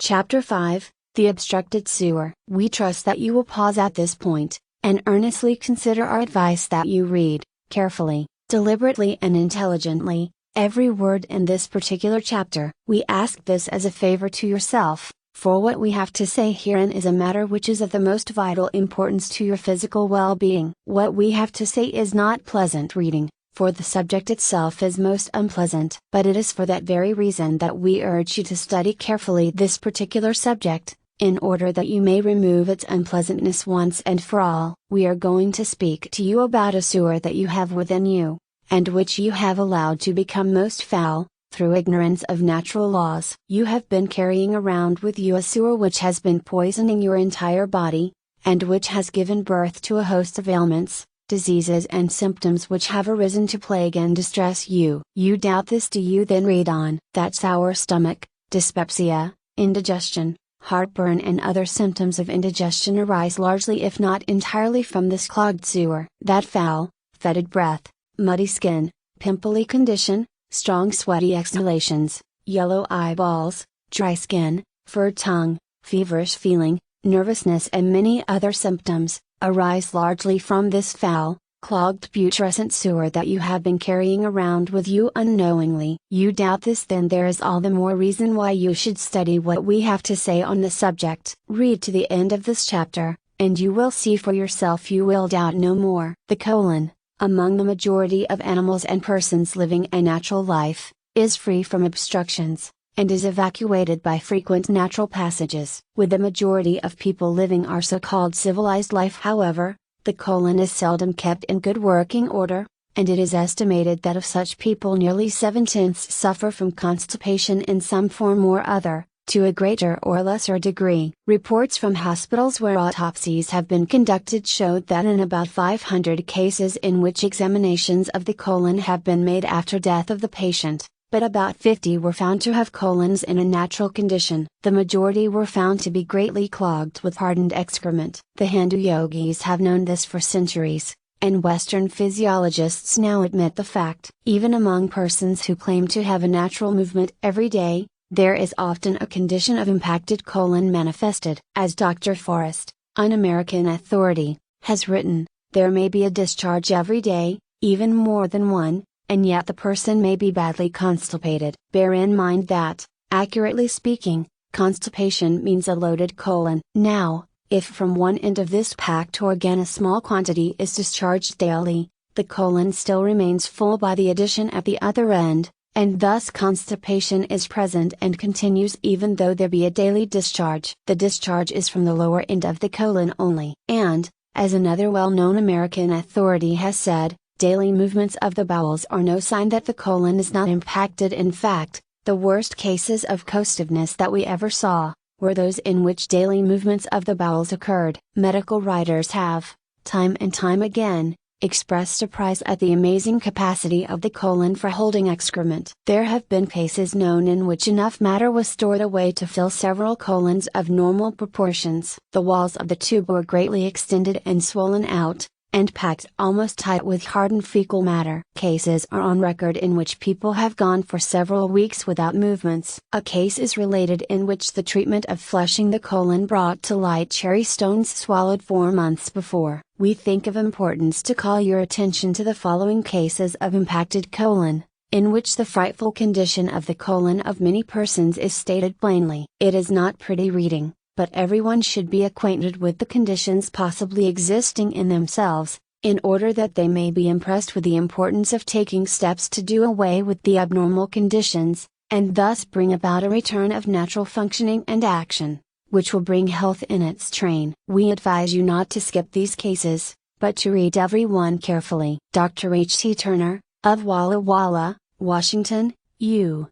Chapter 5, The Obstructed Sewer. We trust that you will pause at this point, and earnestly consider our advice that you read, carefully, deliberately and intelligently, every word in this particular chapter. We ask this as a favor to yourself, for what we have to say herein is a matter which is of the most vital importance to your physical well-being. What we have to say is not pleasant reading, for the subject itself is most unpleasant. But it is for that very reason that we urge you to study carefully this particular subject, in order that you may remove its unpleasantness once and for all. We are going to speak to you about a sewer that you have within you, and which you have allowed to become most foul, through ignorance of natural laws. You have been carrying around with you a sewer which has been poisoning your entire body, and which has given birth to a host of ailments, diseases and symptoms which have arisen to plague and distress you. You doubt this? Do you? Then read on. That sour stomach, dyspepsia, indigestion, heartburn and other symptoms of indigestion arise largely if not entirely from this clogged sewer. That foul, fetid breath, muddy skin, pimply condition, strong sweaty exhalations, yellow eyeballs, dry skin, furred tongue, feverish feeling, nervousness and many other symptoms, arise largely from this foul, clogged putrescent sewer that you have been carrying around with you unknowingly. You doubt this? Then there is all the more reason why you should study what we have to say on the subject. Read to the end of this chapter, and you will see for yourself. You will doubt no more. The colon, among the majority of animals and persons living a natural life, is free from obstructions, and is evacuated by frequent natural passages. With the majority of people living our so-called civilized life, however, the colon is seldom kept in good working order, and it is estimated that of such people nearly 7/10 suffer from constipation in some form or other, to a greater or lesser degree. Reports from hospitals where autopsies have been conducted showed that in about 500 cases in which examinations of the colon have been made after death of the patient, but about 50 were found to have colons in a natural condition. The majority were found to be greatly clogged with hardened excrement. The Hindu yogis have known this for centuries, and Western physiologists now admit the fact. Even among persons who claim to have a natural movement every day, there is often a condition of impacted colon manifested. As Dr. Forrest, an American authority, has written, there may be a discharge every day, even more than one, and yet the person may be badly constipated. Bear in mind that, accurately speaking, constipation means a loaded colon. Now, if from one end of this packed organ a small quantity is discharged daily, the colon still remains full by the addition at the other end, and thus constipation is present and continues even though there be a daily discharge. The discharge is from the lower end of the colon only. And, as another well-known American authority has said, daily movements of the bowels are no sign that the colon is not impacted. In fact, the worst cases of costiveness that we ever saw, were those in which daily movements of the bowels occurred. Medical writers have, time and time again, expressed surprise at the amazing capacity of the colon for holding excrement. There have been cases known in which enough matter was stored away to fill several colons of normal proportions. The walls of the tube were greatly extended and swollen out, and packed almost tight with hardened fecal matter. Cases are on record in which people have gone for several weeks without movements. A case is related in which the treatment of flushing the colon brought to light cherry stones swallowed 4 months before. We think of importance to call your attention to the following cases of impacted colon, in which the frightful condition of the colon of many persons is stated plainly. It is not pretty reading, but everyone should be acquainted with the conditions possibly existing in themselves, in order that they may be impressed with the importance of taking steps to do away with the abnormal conditions, and thus bring about a return of natural functioning and action, which will bring health in its train. We advise you not to skip these cases, but to read every one carefully. Dr. H.T. Turner, of Walla Walla, Washington, U.S.A.,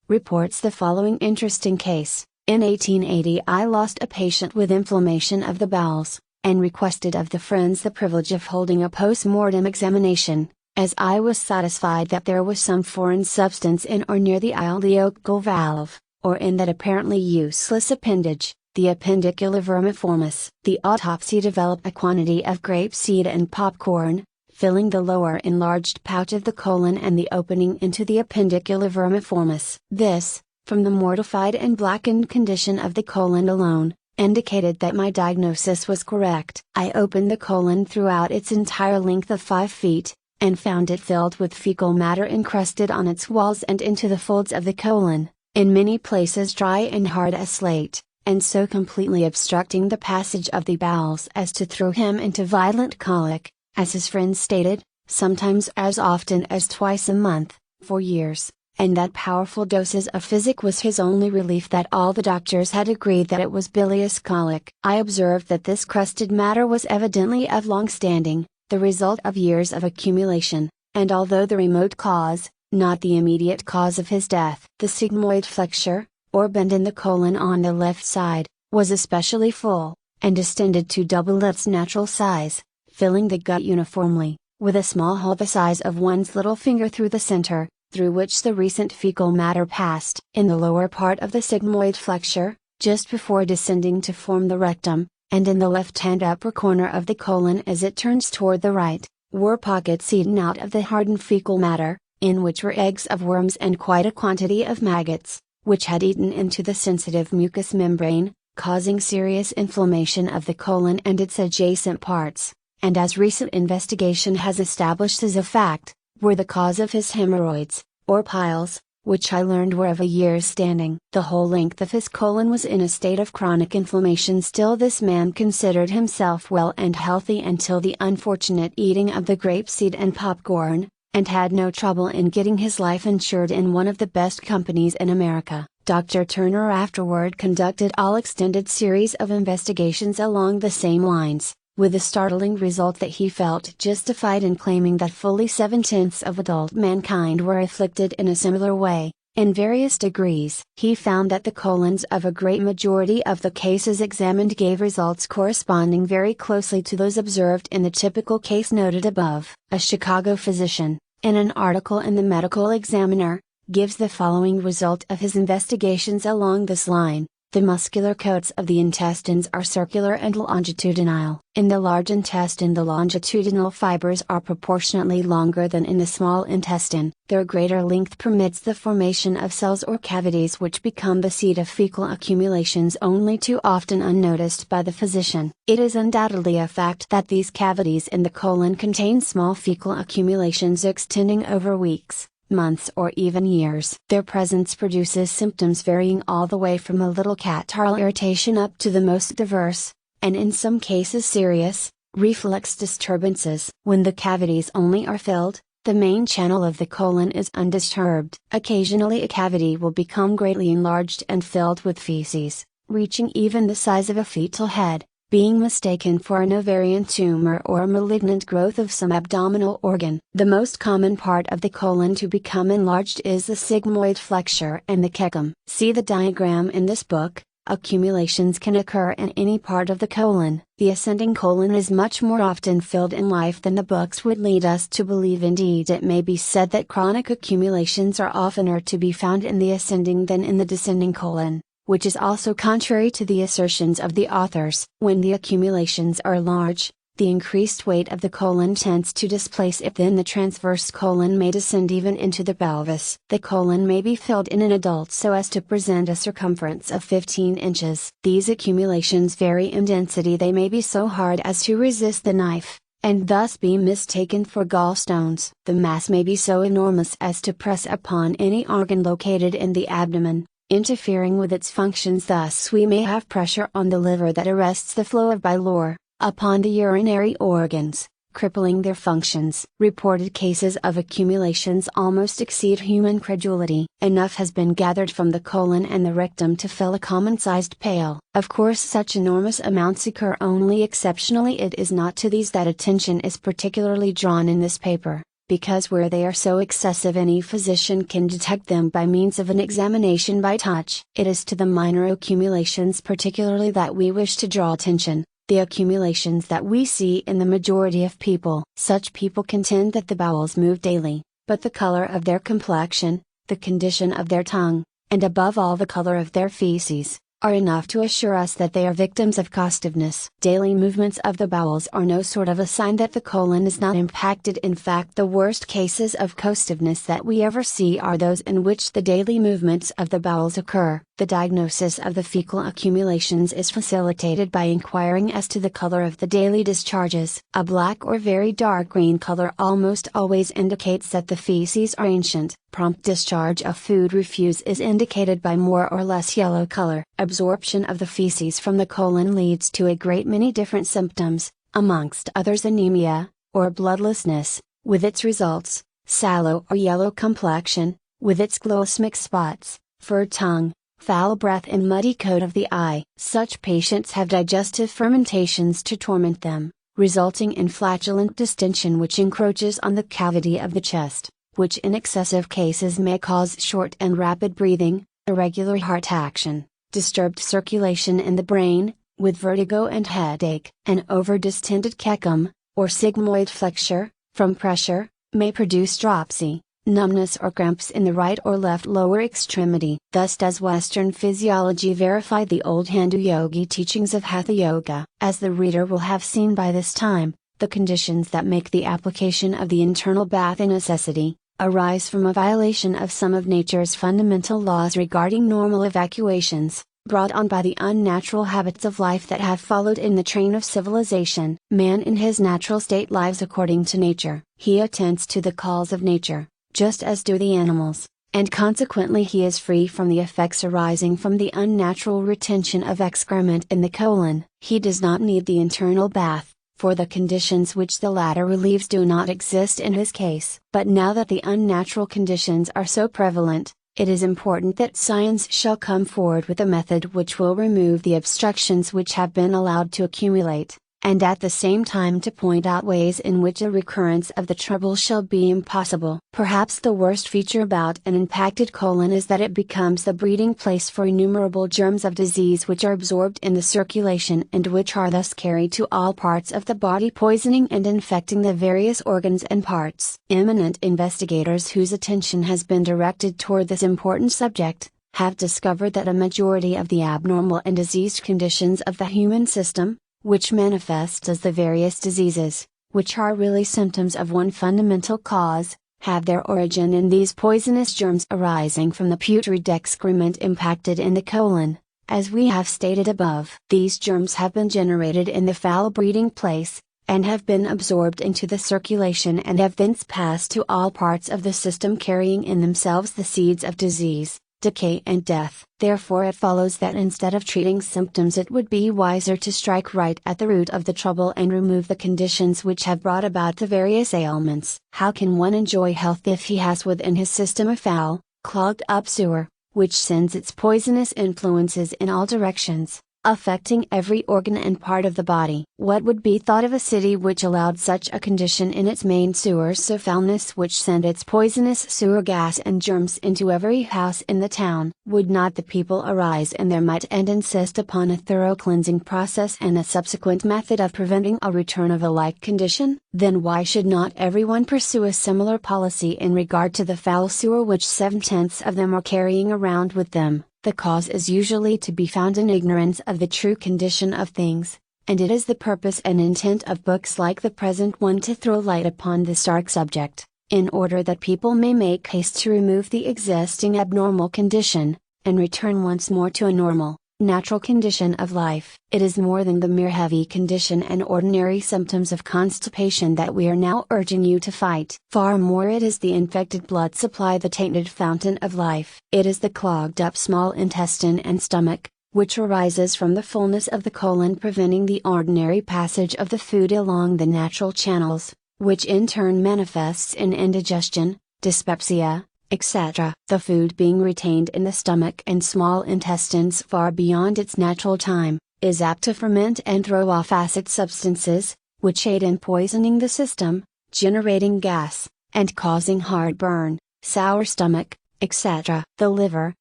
reports the following interesting case. In 1880 I lost a patient with inflammation of the bowels, and requested of the friends the privilege of holding a post-mortem examination, as I was satisfied that there was some foreign substance in or near the ileocecal valve, or in that apparently useless appendage, the appendicular vermiformis. The autopsy developed a quantity of grapeseed and popcorn, filling the lower enlarged pouch of the colon and the opening into the appendicular vermiformis. This, from the mortified and blackened condition of the colon alone, indicated that my diagnosis was correct. I opened the colon throughout its entire length of 5 feet, and found it filled with fecal matter encrusted on its walls and into the folds of the colon, in many places dry and hard as slate, and so completely obstructing the passage of the bowels as to throw him into violent colic, as his friends stated, sometimes as often as twice a month, for years, and that powerful doses of physic was his only relief, that all the doctors had agreed that it was bilious colic. I observed that this crusted matter was evidently of long standing, the result of years of accumulation, and although the remote cause, not the immediate cause of his death. The sigmoid flexure, or bend in the colon on the left side, was especially full, and distended to double its natural size, filling the gut uniformly, with a small hole the size of one's little finger through the center, through which the recent fecal matter passed. In the lower part of the sigmoid flexure, just before descending to form the rectum, and in the left-hand upper corner of the colon as it turns toward the right, were pockets eaten out of the hardened fecal matter, in which were eggs of worms and quite a quantity of maggots, which had eaten into the sensitive mucous membrane, causing serious inflammation of the colon and its adjacent parts, and as recent investigation has established as a fact, were the cause of his hemorrhoids, or piles, which I learned were of a year's standing. The whole length of his colon was in a state of chronic inflammation. Still this man considered himself well and healthy until the unfortunate eating of the grapeseed and popcorn, and had no trouble in getting his life insured in one of the best companies in America. Dr. Turner afterward conducted all extended series of investigations along the same lines, with the startling result that he felt justified in claiming that fully 7/10 of adult mankind were afflicted in a similar way, in various degrees. He found that the colons of a great majority of the cases examined gave results corresponding very closely to those observed in the typical case noted above. A Chicago physician, in an article in the Medical Examiner, gives the following result of his investigations along this line. The muscular coats of the intestines are circular and longitudinal. In the large intestine the longitudinal fibers are proportionately longer than in the small intestine. Their greater length permits the formation of cells or cavities which become the seat of fecal accumulations only too often unnoticed by the physician. It is undoubtedly a fact that these cavities in the colon contain small fecal accumulations extending over weeks, months or even years. Their presence produces symptoms varying all the way from a little catarrhal irritation up to the most diverse, and in some cases serious, reflux disturbances. When the cavities only are filled, the main channel of the colon is undisturbed. Occasionally a cavity will become greatly enlarged and filled with feces, reaching even the size of a fetal head, being mistaken for an ovarian tumor or a malignant growth of some abdominal organ. The most common part of the colon to become enlarged is the sigmoid flexure and the cecum. See the diagram in this book. Accumulations can occur in any part of the colon. The ascending colon is much more often filled in life than the books would lead us to believe. Indeed, it may be said that chronic accumulations are oftener to be found in the ascending than in the descending colon, which is also contrary to the assertions of the authors. When the accumulations are large, the increased weight of the colon tends to displace it. Then the transverse colon may descend even into the pelvis. The colon may be filled in an adult so as to present a circumference of 15 inches. These accumulations vary in density. They may be so hard as to resist the knife, and thus be mistaken for gallstones. The mass may be so enormous as to press upon any organ located in the abdomen, interfering with its functions. Thus we may have pressure on the liver that arrests the flow of bile, upon the urinary organs, crippling their functions. Reported cases of accumulations almost exceed human credulity. Enough has been gathered from the colon and the rectum to fill a common-sized pail. Of course such enormous amounts occur only exceptionally. It is not to these that attention is particularly drawn in this paper, because where they are so excessive any physician can detect them by means of an examination by touch. It is to the minor accumulations particularly that we wish to draw attention, the accumulations that we see in the majority of people. Such people contend that the bowels move daily, but the color of their complexion, the condition of their tongue, and above all the color of their feces, are enough to assure us that they are victims of costiveness. Daily movements of the bowels are no sort of a sign that the colon is not impacted. In fact, the worst cases of costiveness that we ever see are those in which the daily movements of the bowels occur. The diagnosis of the fecal accumulations is facilitated by inquiring as to the color of the daily discharges. A black or very dark green color almost always indicates that the feces are ancient. Prompt discharge of food refuse is indicated by more or less yellow color. Absorption of the feces from the colon leads to a great many different symptoms, amongst others anemia, or bloodlessness, with its results, sallow or yellow complexion, with its glossmic spots, furred tongue, foul breath and muddy coat of the eye. Such patients have digestive fermentations to torment them, resulting in flatulent distension which encroaches on the cavity of the chest, which in excessive cases may cause short and rapid breathing, irregular heart action, disturbed circulation in the brain, with vertigo and headache. An over-distended cecum, or sigmoid flexure, from pressure, may produce dropsy, numbness or cramps in the right or left lower extremity. Thus does Western physiology verify the old Hindu yogi teachings of Hatha Yoga. As the reader will have seen by this time, the conditions that make the application of the internal bath a necessity, arise from a violation of some of nature's fundamental laws regarding normal evacuations, brought on by the unnatural habits of life that have followed in the train of civilization. Man in his natural state lives according to nature. He attends to the calls of nature, just as do the animals, and consequently he is free from the effects arising from the unnatural retention of excrement in the colon. He does not need the internal bath, for the conditions which the latter relieves do not exist in his case. But now that the unnatural conditions are so prevalent, it is important that science shall come forward with a method which will remove the obstructions which have been allowed to accumulate, and at the same time to point out ways in which a recurrence of the trouble shall be impossible. Perhaps the worst feature about an impacted colon is that it becomes the breeding place for innumerable germs of disease which are absorbed in the circulation and which are thus carried to all parts of the body, poisoning and infecting the various organs and parts. Eminent investigators whose attention has been directed toward this important subject, have discovered that a majority of the abnormal and diseased conditions of the human system, which manifest as the various diseases, which are really symptoms of one fundamental cause, have their origin in these poisonous germs arising from the putrid excrement impacted in the colon, as we have stated above. These germs have been generated in the foul breeding place, and have been absorbed into the circulation and have thence passed to all parts of the system, carrying in themselves the seeds of disease, decay and death. Therefore it follows that instead of treating symptoms it would be wiser to strike right at the root of the trouble and remove the conditions which have brought about the various ailments. How can one enjoy health if he has within his system a foul, clogged up sewer, which sends its poisonous influences in all directions, affecting every organ and part of the body? What would be thought of a city which allowed such a condition in its main sewers, so foulness which sent its poisonous sewer gas and germs into every house in the town? Would not the people arise in their might and insist upon a thorough cleansing process and a subsequent method of preventing a return of a like condition? Then why should not everyone pursue a similar policy in regard to the foul sewer which 7/10 of them are carrying around with them? The cause is usually to be found in ignorance of the true condition of things, and it is the purpose and intent of books like the present one to throw light upon this dark subject, in order that people may make haste to remove the existing abnormal condition, and return once more to a normal, natural condition of life. It is more than the mere heavy condition and ordinary symptoms of constipation that we are now urging you to fight. Far more it is the infected blood supply, the tainted fountain of life. It is the clogged up small intestine and stomach, which arises from the fullness of the colon preventing the ordinary passage of the food along the natural channels, which in turn manifests in indigestion, dyspepsia, etc. The food being retained in the stomach and small intestines far beyond its natural time, is apt to ferment and throw off acid substances, which aid in poisoning the system, generating gas, and causing heartburn, sour stomach, etc. The liver,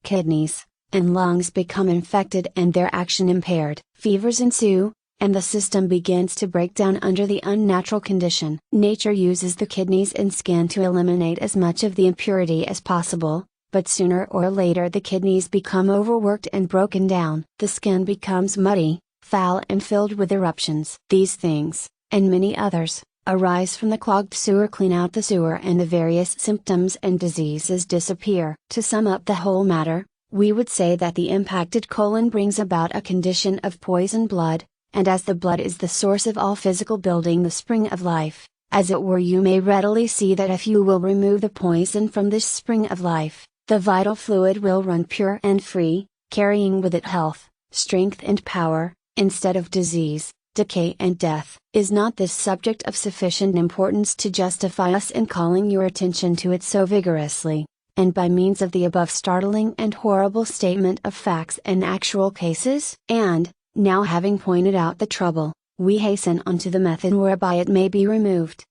kidneys, and lungs become infected and their action impaired. Fevers ensue, and the system begins to break down under the unnatural condition. Nature uses the kidneys and skin to eliminate as much of the impurity as possible, but sooner or later the kidneys become overworked and broken down. The skin becomes muddy, foul and filled with eruptions. These things, and many others, arise from the clogged sewer. Clean out the sewer and the various symptoms and diseases disappear. To sum up the whole matter, we would say that the impacted colon brings about a condition of poison blood, and as the blood is the source of all physical building, the spring of life, as it were, you may readily see that if you will remove the poison from this spring of life, the vital fluid will run pure and free, carrying with it health, strength and power, instead of disease, decay and death. Is not this subject of sufficient importance to justify us in calling your attention to it so vigorously, and by means of the above startling and horrible statement of facts and actual cases? And, now having pointed out the trouble, we hasten on to the method whereby it may be removed.